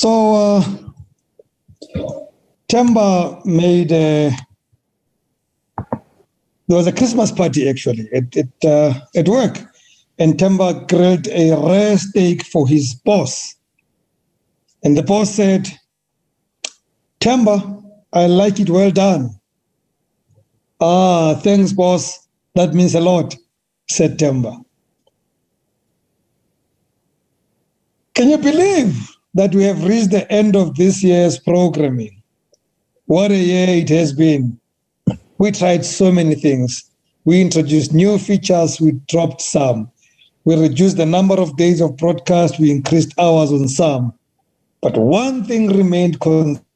So Temba made there was a Christmas party actually at work, and Temba grilled a rare steak for his boss. And the boss said, "Temba, I like it well done." "Ah, thanks, boss. That means a lot," said Temba. Can you believe that we have reached the end of this year's programming? What a year it has been. We tried so many things. We introduced new features, we dropped some. We reduced the number of days of broadcast, we increased hours on some. But one thing remained constant.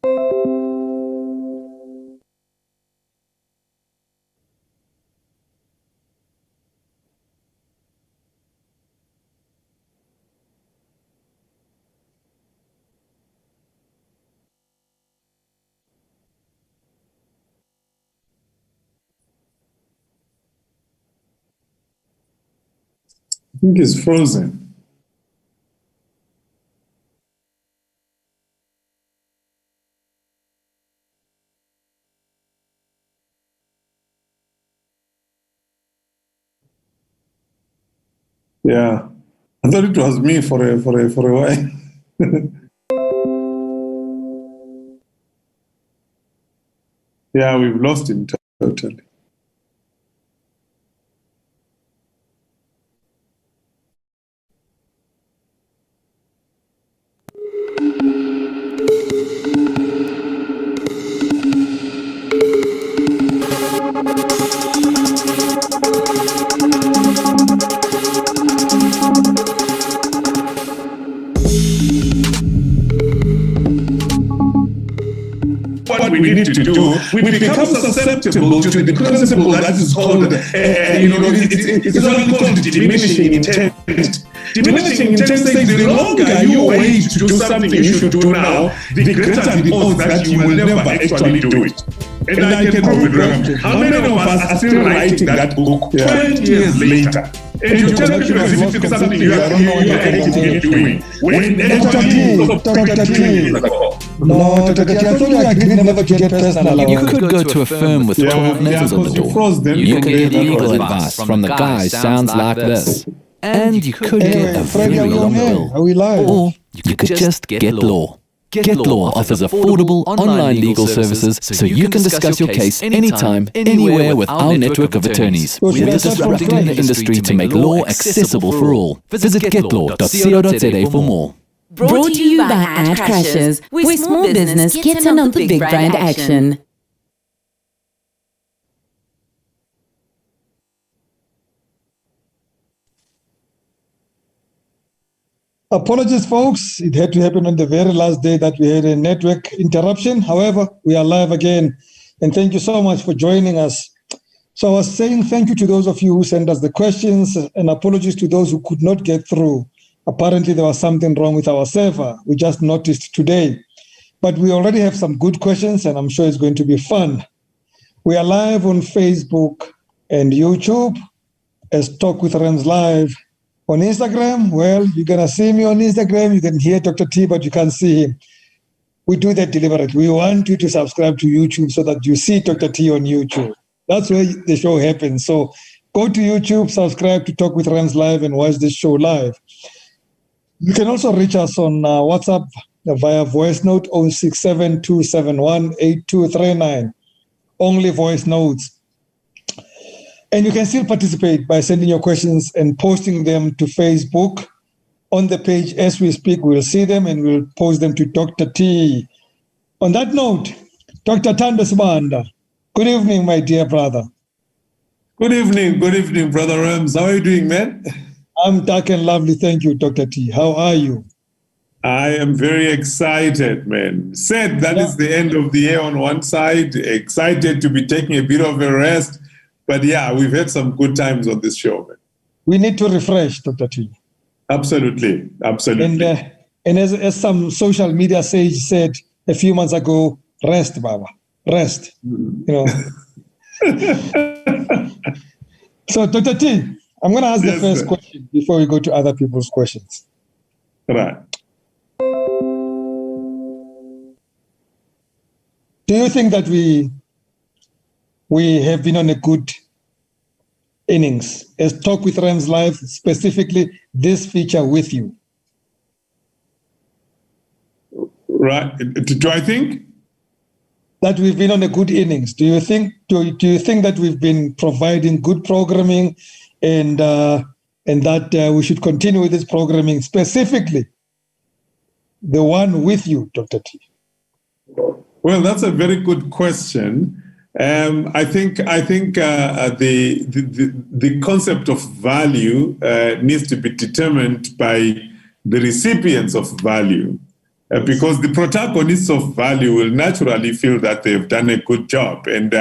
I think it's frozen. Yeah, I thought it was me for a while. Yeah, we've lost him totally. What we need to do, we become susceptible to the principle that is called, it's what we call diminishing intent. Diminishing intent says the longer you wait to do something you should do now, the greater the odds that you will never actually do it. And I can prove it. How many of us are still writing that book 20 years later? And you tell me it's something you are actively doing. When No, never to get personal. You could go to a firm with 12 letters on the door. You could get legal advice from the guy sounds like this. And you could get a very long bill. Or you could just get law. Get Law offers affordable online legal services so you can discuss your case anytime, anywhere with our network of attorneys. We're disrupting the industry to make law accessible for all. Visit getlaw.co.za for more. Brought to you by Ad Crashers, where small business gets in on the big brand action. Apologies, folks. It had to happen on the very last day that we had a network interruption. However, we are live again. And thank you so much for joining us. So I was saying thank you to those of you who sent us the questions, and apologies to those who could not get through. Apparently, there was something wrong with our server. We just noticed today. But we already have some good questions, and I'm sure it's going to be fun. We are live on Facebook and YouTube as Talk with Rams Live. On Instagram, well, you're going to see me on Instagram. You can hear Dr. T, but you can't see him. We do that deliberately. We want you to subscribe to YouTube so that you see Dr. T on YouTube. That's where the show happens. So go to YouTube, subscribe to Talk with Rams Live, and watch this show live. You can also reach us on WhatsApp via voice note 0672718239. Only voice notes. And you can still participate by sending your questions and posting them to Facebook. On the page as we speak, we'll see them and we'll post them to Dr. T. On that note, Dr. Thando Sibanda, good evening, my dear brother. Good evening, Brother Rams. How are you doing, man? I'm dark and lovely. Thank you, Dr. T. How are you? I am very excited, man. Sad that is the end of the year on one side. Excited to be taking a bit of a rest. But yeah, we've had some good times on this show, man. We need to refresh, Dr. T. Absolutely. And as some social media sage said a few months ago, rest, Baba, rest. So, Dr. T, I'm going to ask the first question before we go to other people's questions. Right. do you think that we have been on a good innings as Talk with Rams Live, specifically this feature with you? Right. Do I think that we've been on a good innings? Do you think that we've been providing good programming, and that we should continue with this programming, specifically the one with you, Dr. T? Well, that's a very good question. I think the concept of value needs to be determined by the recipients of value, because the protagonists of value will naturally feel that they've done a good job, and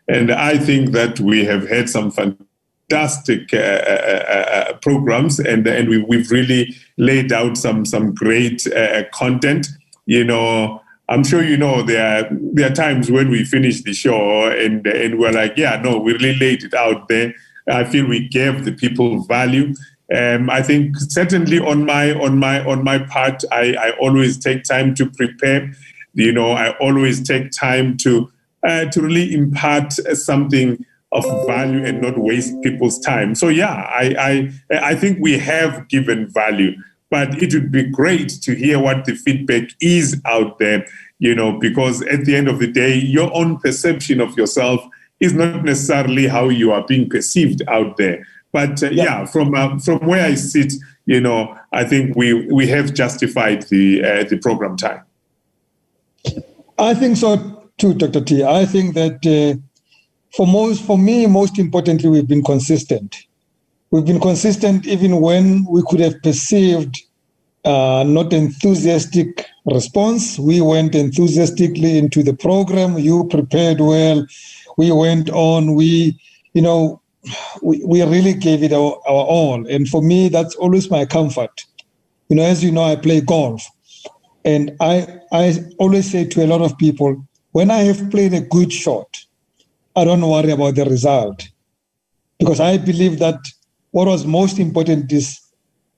I think that we have had some fantastic programs, and we've really laid out some great content. I'm sure there are times when we finish the show and we're like, yeah, no, we really laid it out there. I feel we gave the people value. I think certainly on my part, I always take time to prepare. I always take time to really impart something of value and not waste people's time. So yeah, I think we have given value. But it would be great to hear what the feedback is out there, because at the end of the day, your own perception of yourself is not necessarily how you are being perceived out there. But from where I sit, I think we have justified the program time. I think so too, Dr. T. I think that for me, most importantly, we've been consistent. We've been consistent even when we could have perceived not enthusiastic response. We went enthusiastically into the program. You prepared well. We went on. We really gave it our all. And for me, that's always my comfort. As you know, I play golf. And I always say to a lot of people, when I have played a good shot, I don't worry about the result. Because I believe that what was most important is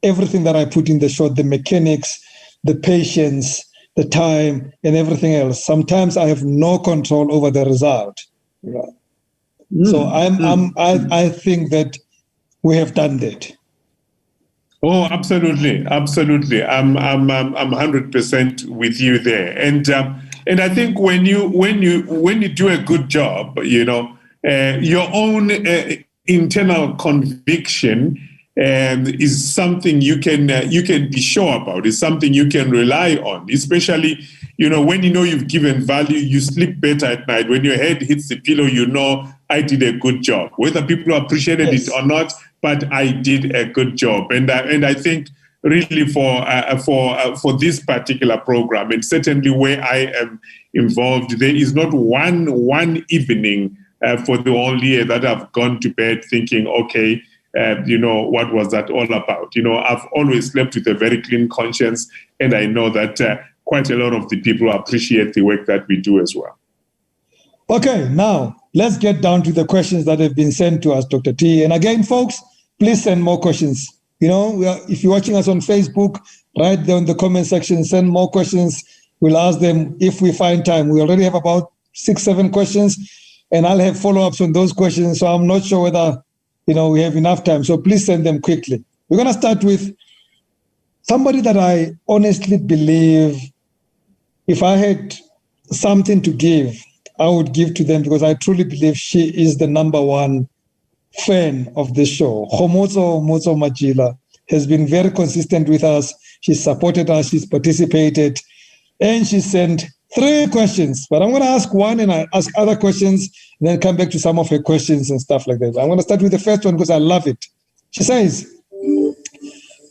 everything that I put in the shot, the mechanics, the patience, the time, and everything else. Sometimes I have no control over the result. So I think that we have done that. Oh, absolutely. I'm 100% with you there. And I think when you do a good job, your own internal conviction is something you can be sure about. It's something you can rely on, especially when you've given value. You sleep better at night. When your head hits the pillow, I did a good job, whether people appreciated it or not, but I did a good job. And I think really for this particular program, and certainly where I am involved, there is not one evening for the whole year that I've gone to bed thinking, okay, what was that all about? I've always slept with a very clean conscience, and I know that quite a lot of the people appreciate the work that we do as well. Okay, now let's get down to the questions that have been sent to us, Dr. T. And again, folks, please send more questions. If you're watching us on Facebook, write down in the comment section, send more questions. We'll ask them if we find time. We already have about 6-7 questions, and I'll have follow-ups on those questions. So I'm not sure whether we have enough time. So please send them quickly. We're going to start with somebody that I honestly believe, if I had something to give, I would give to them, because I truly believe she is the number one fan of the show. Khomotso Majila has been very consistent with us. She's supported us, she's participated, and she sent 3 questions. But I'm going to ask one and I ask other questions, and then come back to some of her questions and stuff like that. I'm going to start with the first one because I love it. She says,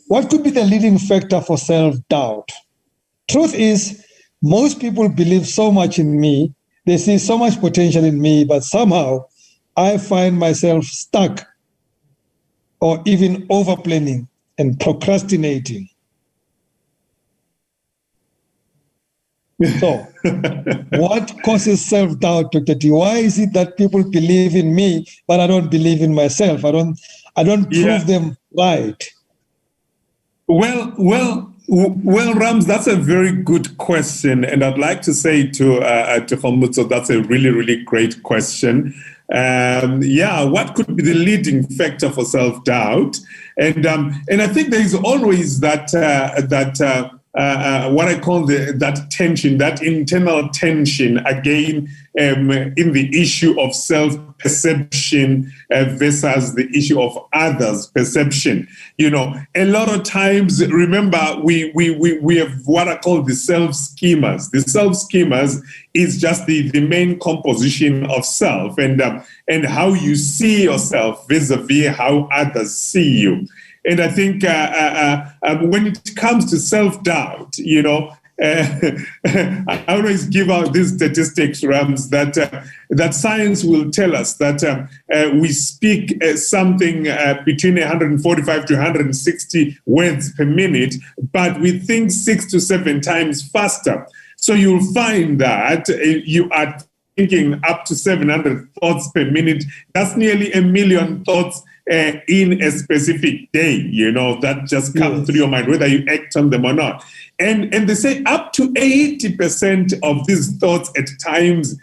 what could be the leading factor for self-doubt? Truth is, most people believe so much in me. They see so much potential in me, but somehow I find myself stuck or even over-planning and procrastinating. So, what causes self-doubt, Dr. T? Why is it that people believe in me, but I don't believe in myself? I don't prove them right. Well, Well, Rams, that's a very good question, and I'd like to say to Khomutso, that's a really, really great question. What could be the leading factor for self-doubt? And I think there is always that what I call that tension, that internal tension, again, in the issue of self-perception versus the issue of others' perception. You know, a lot of times, remember, we have what I call the self-schemas. The self-schemas is just the main composition of self and how you see yourself vis-a-vis how others see you. And I think when it comes to self-doubt, you know, I always give out these statistics, Rams, that science will tell us that we speak something between 145 to 160 words per minute, but we think 6 to 7 times faster. So you'll find that you are thinking up to 700 thoughts per minute. That's nearly 1 million thoughts in a specific day, you know, that just come through your mind, whether you act on them or not. And they say up to 80% of these thoughts at times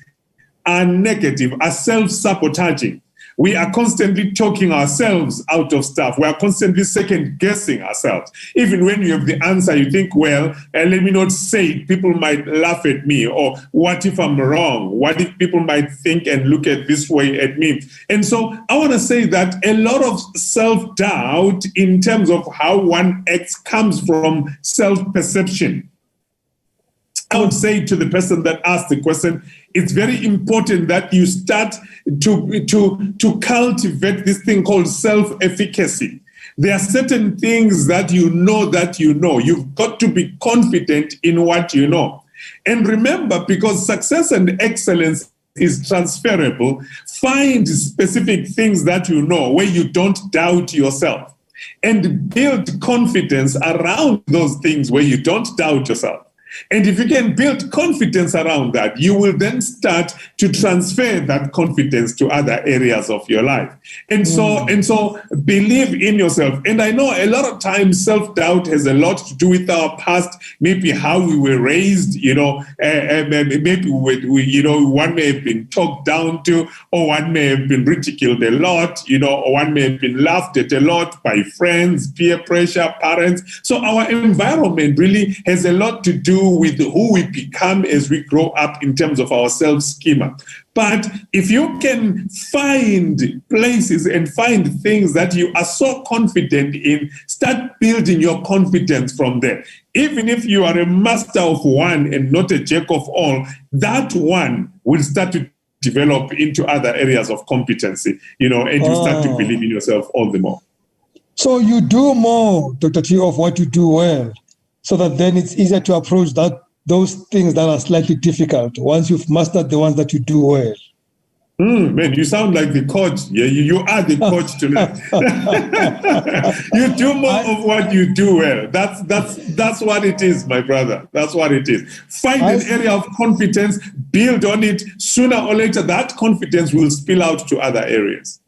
are negative, are self-sabotaging. We are constantly talking ourselves out of stuff. We are constantly second-guessing ourselves. Even when you have the answer, you think, well, let me not say it. People might laugh at me. Or what if I'm wrong? What if people might think and look at this way at me? And so I want to say that a lot of self-doubt in terms of how one acts comes from self-perception. I would say to the person that asked the question, it's very important that you start to cultivate this thing called self-efficacy. There are certain things that you know that you know. You've got to be confident in what you know. And remember, because success and excellence is transferable, find specific things that you know where you don't doubt yourself and build confidence around those things where you don't doubt yourself. And if you can build confidence around that, you will then start to transfer that confidence to other areas of your life. And so believe in yourself. And I know a lot of times self-doubt has a lot to do with our past, maybe how we were raised, you know, maybe one may have been talked down to, or one may have been ridiculed a lot, you know, or one may have been laughed at a lot by friends, peer pressure, parents. So our environment really has a lot to do with who we become as we grow up in terms of our self-schema. But if you can find places and find things that you are so confident in, start building your confidence from there. Even if you are a master of one and not a jack of all, that one will start to develop into other areas of competency, you know, and you start to believe in yourself all the more. So you do more, Dr. T, of what you do well, so that then it's easier to approach those things that are slightly difficult once you've mastered the ones that you do well. Man, you sound like the coach. Yeah, you are the coach tonight. You do more of what you do well. That's what it is, my brother. That's what it is. Find an area of competence, build on it. Sooner or later, that confidence will spill out to other areas.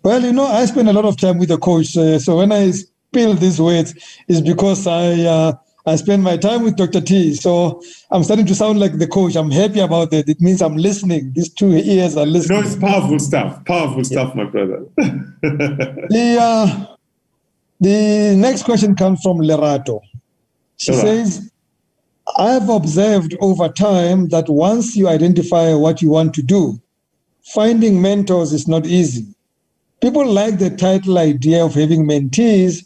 Well, you know, I spend a lot of time with the coach. So when I spill these words, it's because I spend my time with Dr. T. So I'm starting to sound like the coach. I'm happy about that. It means I'm listening. These 2 ears are listening. No, it's powerful stuff. Powerful stuff, my brother. The next question comes from Lerato. She says, I've observed over time that once you identify what you want to do, finding mentors is not easy. People like the title idea of having mentees,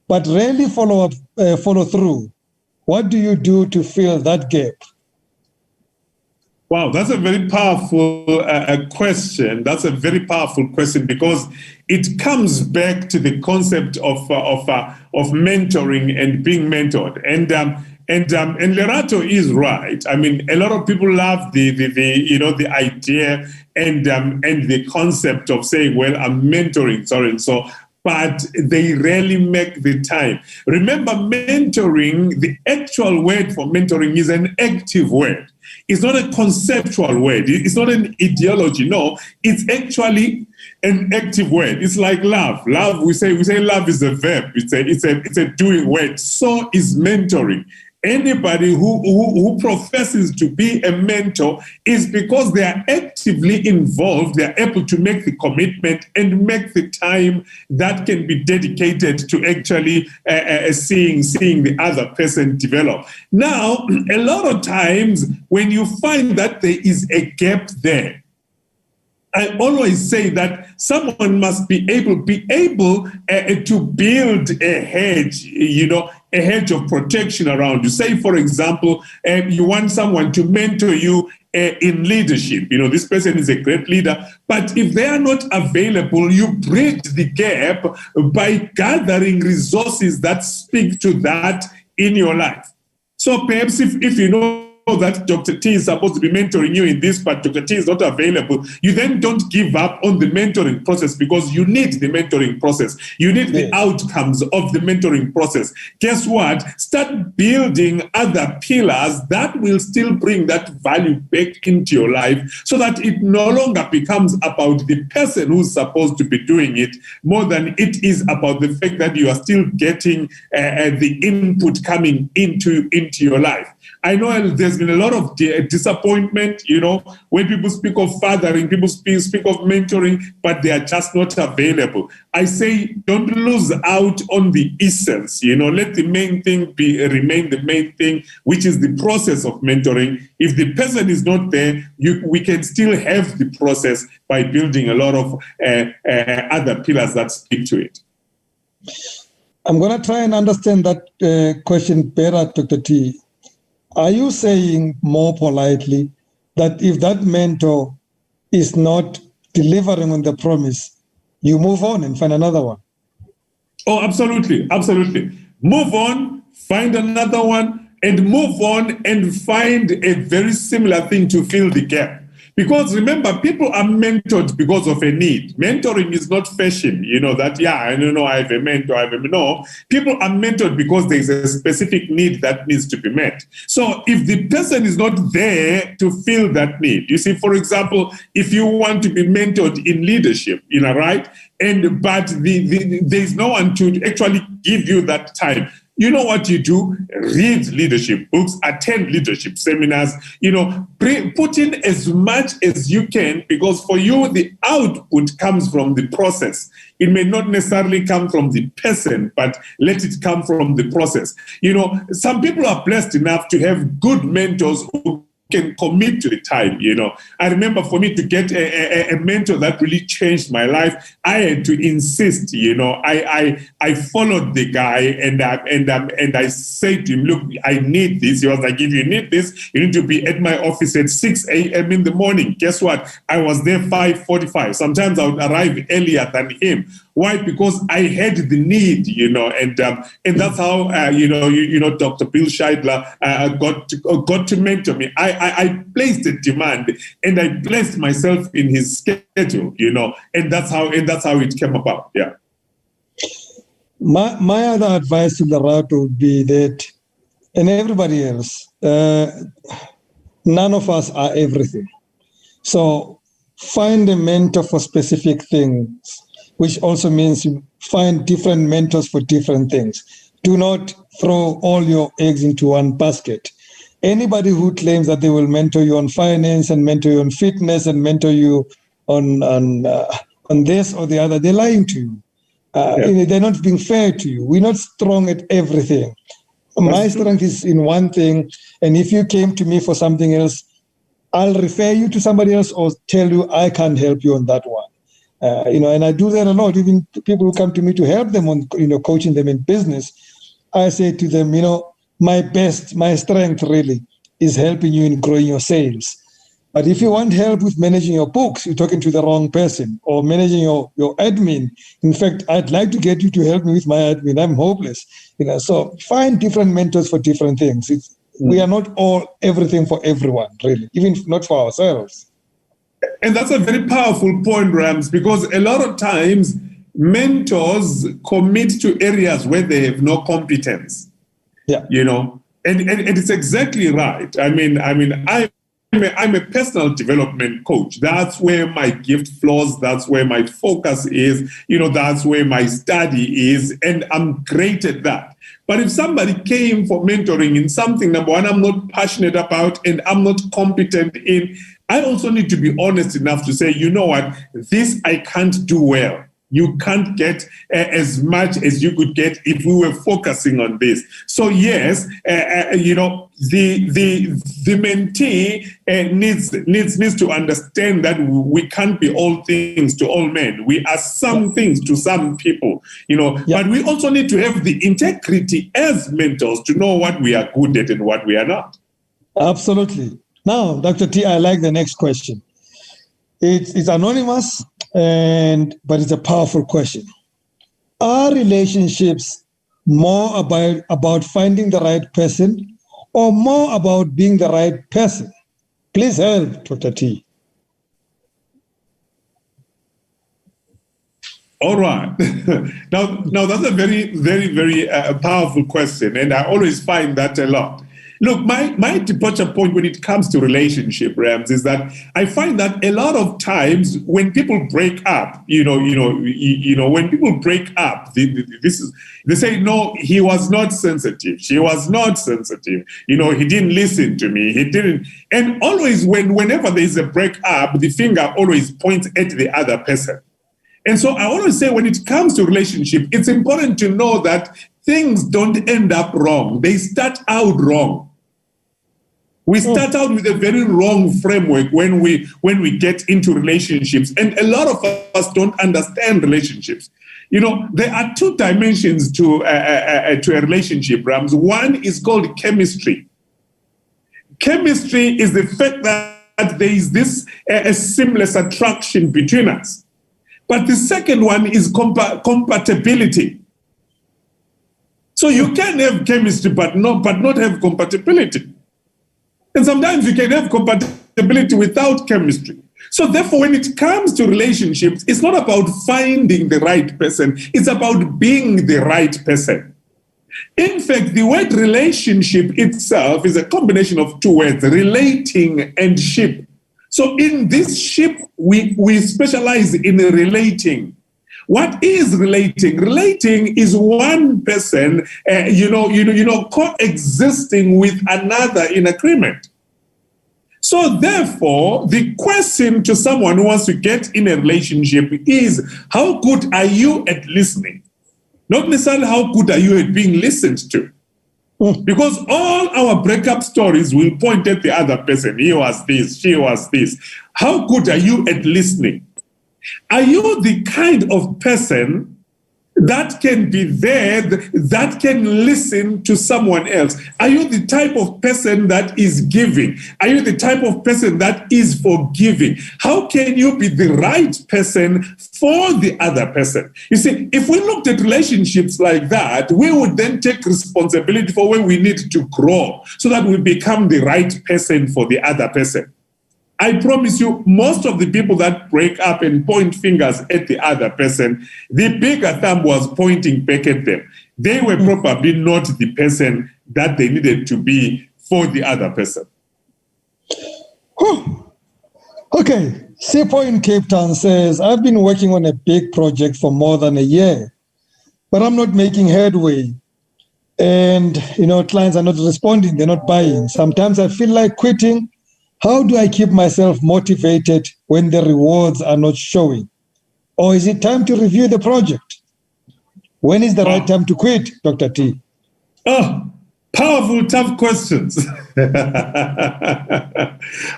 but rarely follow through. What do you do to fill that gap? Wow, that's a very powerful question. That's a very powerful question because it comes back to the concept of mentoring and being mentored. And Lerato is right. I mean, a lot of people love the idea and the concept of saying, well, I'm mentoring, so but they rarely make the time. Remember, mentoring, the actual word for mentoring is an active word. It's not a conceptual word. It's not an ideology. No, it's actually an active word. It's like love. Love, we say love is a verb. It's a doing word. So is mentoring. Anybody who professes to be a mentor is because they are actively involved. They are able to make the commitment and make the time that can be dedicated to actually seeing the other person develop. Now, a lot of times when you find that there is a gap there, I always say that someone must be able to build a hedge, a hedge of protection around you. Say, for example, you want someone to mentor you in leadership. This person is a great leader, but if they are not available, you bridge the gap by gathering resources that speak to that in your life. So perhaps if you know that Dr. T is supposed to be mentoring you in this, but Dr. T is not available, you then don't give up on the mentoring process because you need the mentoring process. You need the outcomes of the mentoring process. Guess what? Start building other pillars that will still bring that value back into your life so that it no longer becomes about the person who's supposed to be doing it more than it is about the fact that you are still getting the input coming into your life. I know there's been a lot of disappointment, when people speak of fathering, people speak of mentoring, but they are just not available. I say, don't lose out on the essence, let the main thing remain the main thing, which is the process of mentoring. If the person is not there, we can still have the process by building a lot of other pillars that speak to it. I'm going to try and understand that question better, Dr. T. Are you saying more politely that if that mentor is not delivering on the promise, you move on and find another one? Oh, absolutely. Absolutely. Move on, find another one, and move on and find a very similar thing to fill the gap. Because remember, people are mentored because of a need. Mentoring is not fashion, I have a mentor, no. People are mentored because there's a specific need that needs to be met. So if the person is not there to fill that need, you see, for example, if you want to be mentored in leadership, right? But there's no one to actually give you that time. You know what you do? Read leadership books, attend leadership seminars, put in as much as you can, because for you, the output comes from the process. It may not necessarily come from the person, but let it come from the process. Some people are blessed enough to have good mentors who can commit to the time, I remember for me to get a mentor that really changed my life, I had to insist, I followed the guy and I said to him, look, I need this. He was like, if you need this, you need to be at my office at 6 a.m. in the morning. Guess what? I was there 5:45. Sometimes I would arrive earlier than him. Why? Because I had the need, and that's how Dr. Bill Scheidler got to mentor me. I placed a demand and I placed myself in his schedule, and that's how it came about. Yeah. My other advice to Lerato would be that, and everybody else, none of us are everything. So find a mentor for specific things, which also means you find different mentors for different things. Do not throw all your eggs into one basket. Anybody who claims that they will mentor you on finance and mentor you on fitness and mentor you on this or the other, they're lying to you. They're not being fair to you. We're not strong at everything. My strength is in one thing, and if you came to me for something else, I'll refer you to somebody else or tell you I can't help you on that one. And I do that a lot. Even people who come to me to help them on, coaching them in business, I say to them, my strength really is helping you in growing your sales. But if you want help with managing your books, you're talking to the wrong person, or managing your admin. In fact, I'd like to get you to help me with my admin. I'm hopeless. So find different mentors for different things. We are not all everything for everyone, really, even not for ourselves. And that's a very powerful point, Rams, because a lot of times mentors commit to areas where they have no competence. Yeah. You know, and it's exactly right. I'm a personal development coach. That's where my gift flows. That's where my focus is. You know, that's where my study is. And I'm great at that. But if somebody came for mentoring in something, number one, I'm not passionate about and I'm not competent in, I also need to be honest enough to say, you know what, this I can't do well. You can't get as much as you could get if we were focusing on this. So yes, you know, the mentee needs to understand that we can't be all things to all men. We are some things to some people, you know. But we also need to have the integrity as mentors to know what we are good at and what we are not. Absolutely. Now, Dr. T, I like the next question. It's anonymous, but it's a powerful question. Are relationships more about finding the right person or more about being the right person? Please help, Dr. T. All right. Now that's a very, very, very powerful question, and I always find that a lot. Look, my departure point when it comes to relationship, Rams, is that I find that a lot of times when people break up, when people break up, they say, no, he was not sensitive. She was not sensitive. You know, he didn't listen to me. He didn't. And always whenever there is a break up, the finger always points at the other person. And so I always say when it comes to relationship, it's important to know that things don't end up wrong. They start out wrong. We start out with a very wrong framework when we get into relationships. And a lot of us don't understand relationships. You know, there are two dimensions to a relationship, Rams. One is called chemistry. Chemistry is the fact that there is this seamless attraction between us. But the second one is compatibility. So you can have chemistry but not have compatibility. And sometimes you can have compatibility without chemistry. So therefore, when it comes to relationships, it's not about finding the right person. It's about being the right person. In fact, the word relationship itself is a combination of two words, relating and ship. So in this ship, we specialize in relating. What is relating? Relating is one person, coexisting with another in agreement. So therefore, the question to someone who wants to get in a relationship is, how good are you at listening? Not necessarily how good are you at being listened to. Because all our breakup stories will point at the other person. He was this, she was this. How good are you at listening? Are you the kind of person that can be there, that can listen to someone else? Are you the type of person that is giving? Are you the type of person that is forgiving? How can you be the right person for the other person? You see, if we looked at relationships like that, we would then take responsibility for where we need to grow so that we become the right person for the other person. I promise you, most of the people that break up and point fingers at the other person, the bigger thumb was pointing back at them. They were probably not the person that they needed to be for the other person. Okay, Sipho in Cape Town says, I've been working on a big project for more than a year, but I'm not making headway. And, clients are not responding, they're not buying. Sometimes I feel like quitting. How do I keep myself motivated when the rewards are not showing? Or is it time to review the project? When is the right time to quit, Dr. T? Oh, powerful, tough questions.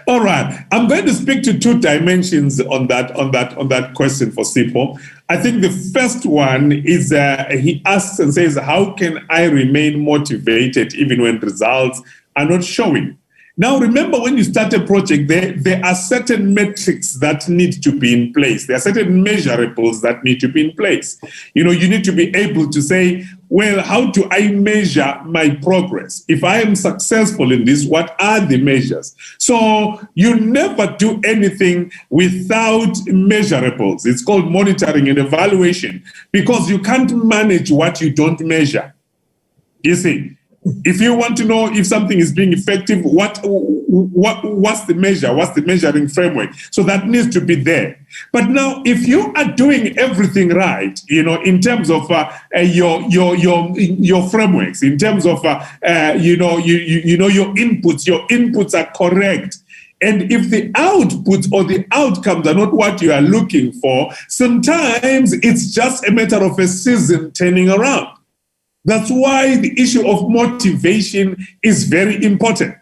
All right. I'm going to speak to two dimensions on that question for Sipho. I think the first one is he asks and says, how can I remain motivated even when results are not showing? Now, remember, when you start a project, there are certain metrics that need to be in place. There are certain measurables that need to be in place. You need to be able to say, well, how do I measure my progress? If I am successful in this, what are the measures? So you never do anything without measurables. It's called monitoring and evaluation, because you can't manage what you don't measure. You see? If you want to know if something is being effective, what's the measure? What's the measuring framework? So that needs to be there. But now, if you are doing everything right, in terms of your frameworks, in terms of your inputs are correct. And if the outputs or the outcomes are not what you are looking for, sometimes it's just a matter of a season turning around. That's why the issue of motivation is very important.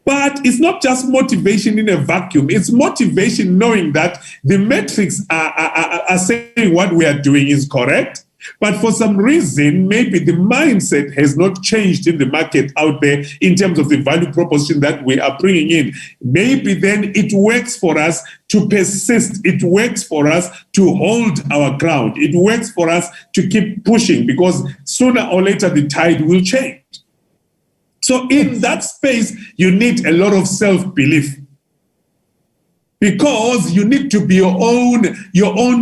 But it's not just motivation in a vacuum. It's motivation knowing that the metrics are saying what we are doing is correct. But for some reason, maybe the mindset has not changed in the market out there in terms of the value proposition that we are bringing in. Maybe then it works for us to persist. It works for us to hold our ground. It works for us to keep pushing, because sooner or later the tide will change. So in that space, you need a lot of self-belief. Because you need to be your own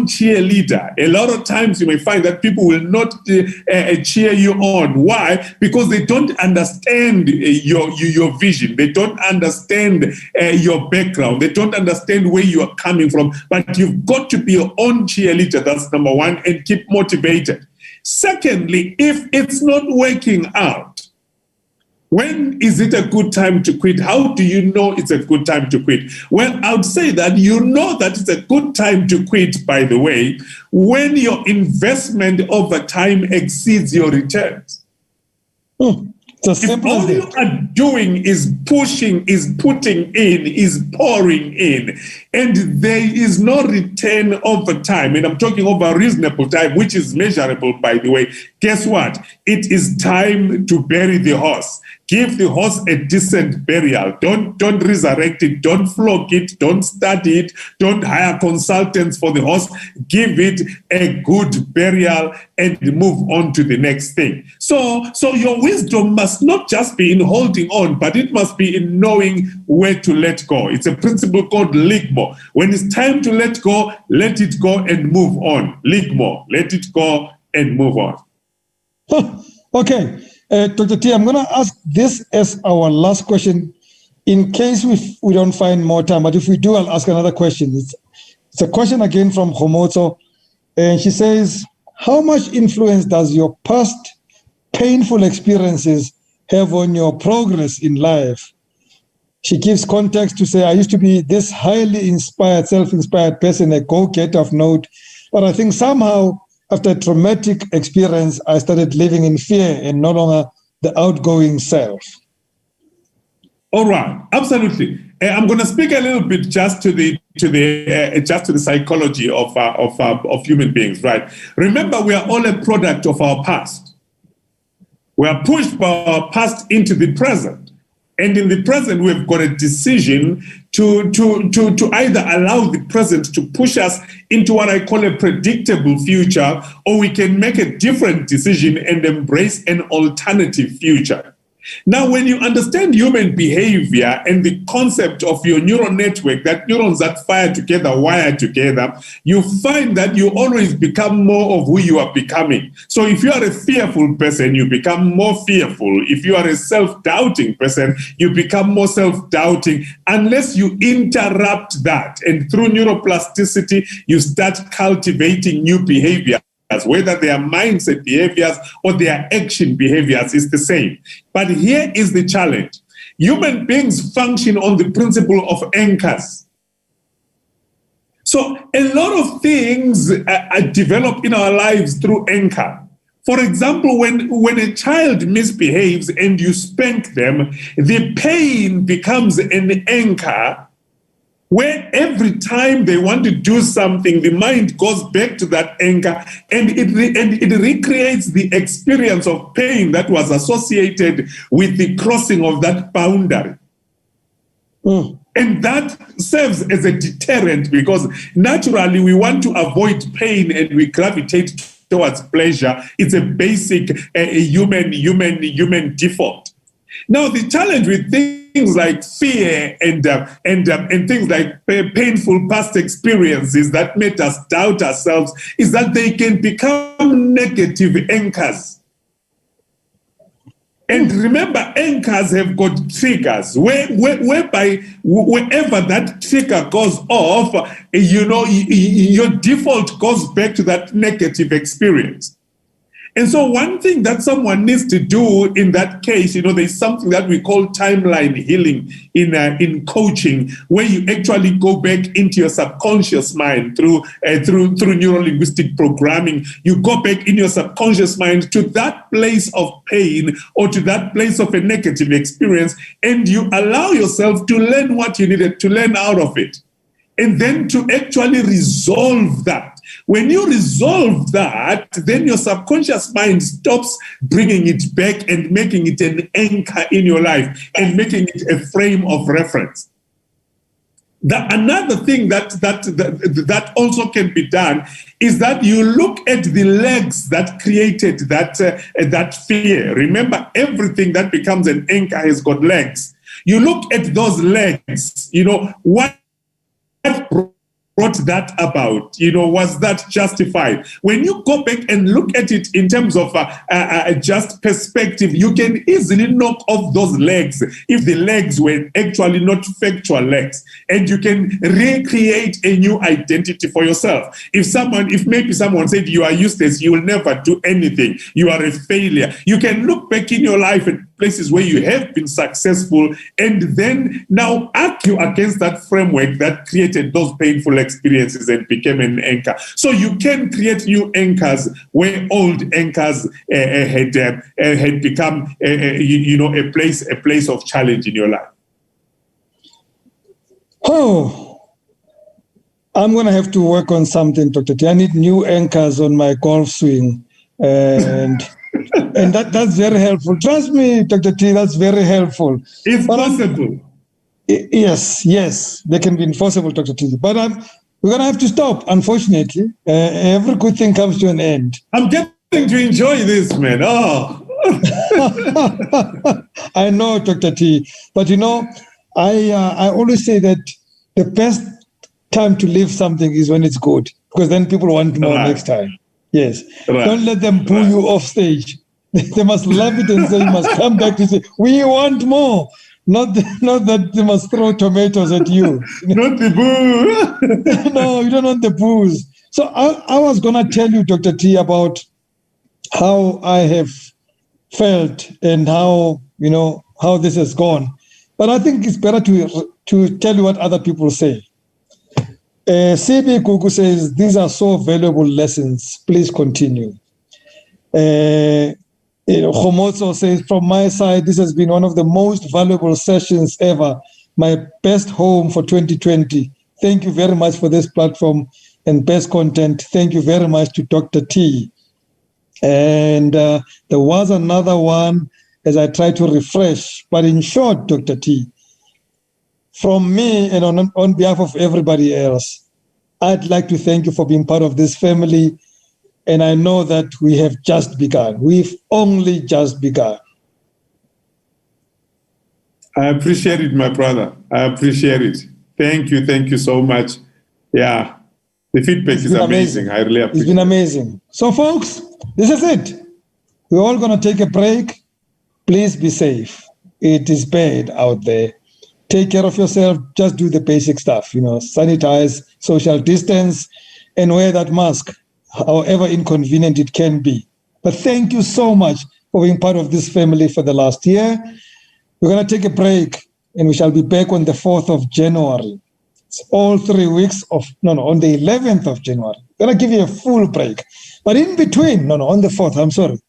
cheerleader. A lot of times you may find that people will not cheer you on. Why? Because they don't understand your vision. They don't understand your background. They don't understand where you are coming from. But you've got to be your own cheerleader. That's number one, and keep motivated. Secondly, if it's not working out, when is it a good time to quit? How do you know it's a good time to quit? Well, I would say that you know that it's a good time to quit, by the way, when your investment over time exceeds your returns. If all you are doing is pushing, is putting in, is pouring in, and there is no return over time, and I'm talking over a reasonable time, which is measurable, by the way, guess what? It is time to bury the horse. Give the horse a decent burial. Don't resurrect it. Don't flog it. Don't study it. Don't hire consultants for the horse. Give it a good burial and move on to the next thing. So your wisdom must not just be in holding on, but it must be in knowing where to let go. It's a principle called ligmo. When it's time to let go and move on. Ligmo, let it go and move on. Okay. Dr. T, I'm going to ask this as our last question in case we don't find more time. But if we do, I'll ask another question. It's a question again from Homotso. And she says, how much influence does your past painful experiences have on your progress in life? She gives context to say, I used to be this highly inspired, self-inspired person, a go-getter of note. But I think somehow, after a traumatic experience, I started living in fear and no longer the outgoing self. All right, absolutely. I'm going to speak a little bit just to the psychology of human beings, right? Remember, we are all a product of our past. We are pushed by our past into the present. And in the present, we've got a decision to either allow the present to push us into what I call a predictable future, or we can make a different decision and embrace an alternative future. Now, when you understand human behavior and the concept of your neural network, that neurons that fire together, wire together, you find that you always become more of who you are becoming. So if you are a fearful person, you become more fearful. If you are a self-doubting person, you become more self-doubting, unless you interrupt that. And through neuroplasticity, you start cultivating new behavior. Whether they are mindset behaviors or their action behaviors is the same. But here is the challenge. Human beings function on the principle of anchors. So a lot of things are developed in our lives through anchor. For example, when a child misbehaves and you spank them, the pain becomes an anchor where every time they want to do something, the mind goes back to that anchor and it recreates the experience of pain that was associated with the crossing of that boundary. And that serves as a deterrent, because naturally we want to avoid pain and we gravitate towards pleasure. It's a basic human default. Now, the challenge with things like fear and things like painful past experiences that make us doubt ourselves is that they can become negative anchors. And remember, anchors have got triggers, whereby wherever that trigger goes off, your default goes back to that negative experience. And so one thing that someone needs to do in that case, there's something that we call timeline healing in coaching, where you actually go back into your subconscious mind through neuro-linguistic programming. You go back in your subconscious mind to that place of pain or to that place of a negative experience, and you allow yourself to learn what you needed to learn out of it, and then to actually resolve that. When you resolve that, then your subconscious mind stops bringing it back and making it an anchor in your life and making it a frame of reference. Another thing that also can be done is that you look at the legs that created that fear. Remember, everything that becomes an anchor has got legs. You look at those legs, what brought that about? Was that justified? When you go back and look at it in terms of a just perspective, you can easily knock off those legs if the legs were actually not factual legs, and you can recreate a new identity for yourself. If maybe someone said you are useless, you will never do anything, you are a failure, you can look back in your life and places where you have been successful, and then now argue against that framework that created those painful experiences and became an anchor. So you can create new anchors where old anchors had become a place of challenge in your life. Oh, I'm going to have to work on something, Dr. T. I need new anchors on my golf swing, and that's very helpful. Trust me, Dr. T, that's very helpful. It's possible. Yes, they can be enforceable, Dr. T. But we're going to have to stop, unfortunately. Every good thing comes to an end. I'm getting to enjoy this, man. Oh. I know, Dr. T. But, I always say that the best time to leave something is when it's good, because then people want more next time. Yes. Right. Don't let them pull you off stage. They must love it and say, you must come back to say, we want more. Not that they must throw tomatoes at you. Not the boo. No, you don't want the booze. So I was going to tell you, Dr. T, about how I have felt and how this has gone. But I think it's better to tell you what other people say. CB Kuku says, these are so valuable lessons. Please continue. Khomotso says, from my side, this has been one of the most valuable sessions ever. My best home for 2020. Thank you very much for this platform and best content. Thank you very much to Dr. T. And there was another one as I try to refresh. But in short, Dr. T, from me and on behalf of everybody else, I'd like to thank you for being part of this family. And I know that we have just begun. We've only just begun. I appreciate it, my brother. I appreciate it. Thank you so much. Yeah, the feedback is amazing. I really appreciate it. It's been amazing. So, folks, this is it. We're all going to take a break. Please be safe. It is bad out there. Take care of yourself. Just do the basic stuff, sanitize, social distance, and wear that mask, however inconvenient it can be. But thank you so much for being part of this family for the last year. We're going to take a break, and we shall be back on the 4th of January. It's all 3 weeks on the 11th of January. We're going to give you a full break. But in between, on the 4th, I'm sorry.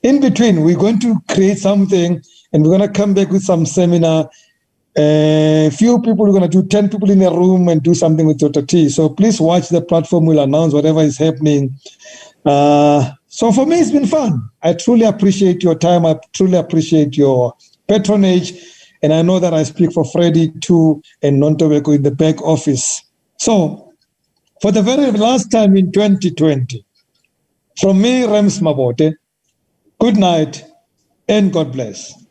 In between, we're going to create something, and we're going to come back with some seminar. Few people, we're going to do 10 people in a room and do something with Dr. T. So please watch the platform. We'll announce whatever is happening. So for me, it's been fun. I truly appreciate your time. I truly appreciate your patronage. And I know that I speak for Freddie too and Nontobeko in the back office. So, for the very last time in 2020, from me, Rams Mabote, good night and God bless.